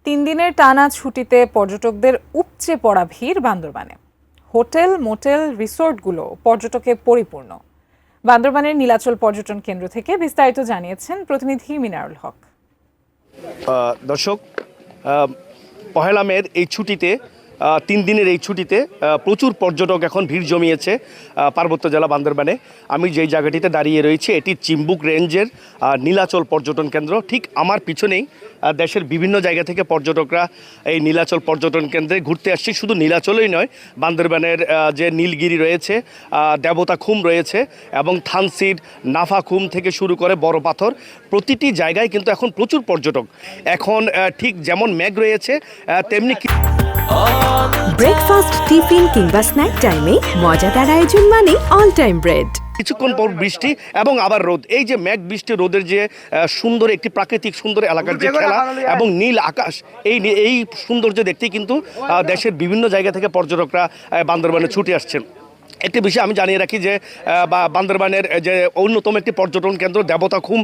তিন দিনের টানা ছুটিতে পর্যটকদের উপচে পড়া ভিড় বান্দরবানে। হোটেল, মোটেল, রিসোর্টগুলো পর্যটকে পরিপূর্ণ। বান্দরবানের নীলাচল পর্যটন কেন্দ্র থেকে বিস্তারিত জানিয়েছেন প্রতিনিধি মিনারুল হক। দর্শক, পহেলা মের এই ছুটিতে, 3 দিনের এই ছুটিতে প্রচুর পর্যটক এখন ভিড় জমিয়েছে পার্বত্য জেলা বান্দরবানে। আমি যেই জায়গাটিতে দাঁড়িয়ে রয়েছি এটি চিম্বুক রেঞ্জের নীলাচল পর্যটন কেন্দ্র। ঠিক আমার পিছনেই দেশের বিভিন্ন জায়গা থেকে পর্যটকরা এই নীলাচল পর্যটন কেন্দ্রে ঘুরতে আসছে। শুধু নীলাচলই নয়, বান্দরবানের যে নীলগিরি রয়েছে, দেবতা খুম রয়েছে এবং থানসির নাফাখুম থেকে শুরু করে বড় পাথর, প্রতিটি জায়গায় কিন্তু এখন প্রচুর পর্যটক। এখন ঠিক যেমন মেঘ রয়েছে তেমনি ব্রেকফাস্ট, টিফিন কিংবা স্ন্যাক টাইমে মজাদার আয়োজন মানে অল টাইম ব্রেড। কিছুক্ষণ পর বৃষ্টি এবং আবার রোদ। এই যে মেঘ বৃষ্টি রোদের যে সুন্দর একটি প্রাকৃতিক সুন্দর এলাকার যে খেলা এবং নীল আকাশ, এই সৌন্দর্য দেখতেই কিন্তু দেশের বিভিন্ন জায়গা থেকে পর্যটকরা বান্দরবানে ছুটে আসছেন। একটি বিষয় আমি জানিয়ে রাখি যে বান্দরবানের যে অন্যতম একটি পর্যটন কেন্দ্র দেবতাখুম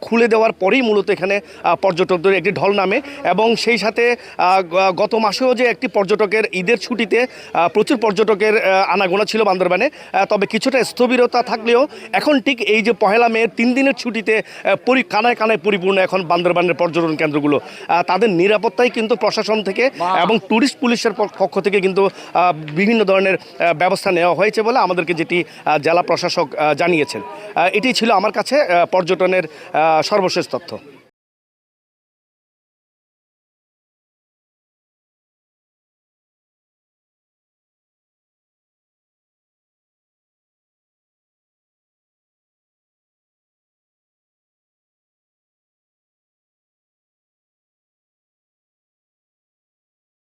খুলে দেওয়ার পরেই মূলত এখানে পর্যটকদের একটি ঢল নামে এবং সেই সাথে গত মাসেও যে একটি পর্যটকের ঈদের ছুটিতে প্রচুর পর্যটকের আনাগোনা ছিল বান্দরবানে, তবে কিছুটা স্থবিরতা থাকলেও এখন ঠিক এই যে পহেলা মের 3 দিনের ছুটিতে কানায় কানায় পরিপূর্ণ এখন বান্দরবানের পর্যটন কেন্দ্রগুলো। তাদের নিরাপত্তায় কিন্তু প্রশাসন থেকে এবং ট্যুরিস্ট পুলিশের পক্ষ থেকে কিন্তু বিভিন্ন ধরনের ব্যবস্থা নেওয়া হয়েছে বলে আমাদেরকে যেটি জেলা প্রশাসক জানিয়েছেন। এটি ছিল আমার কাছে পর্যটনের সর্বশেষ তথ্য।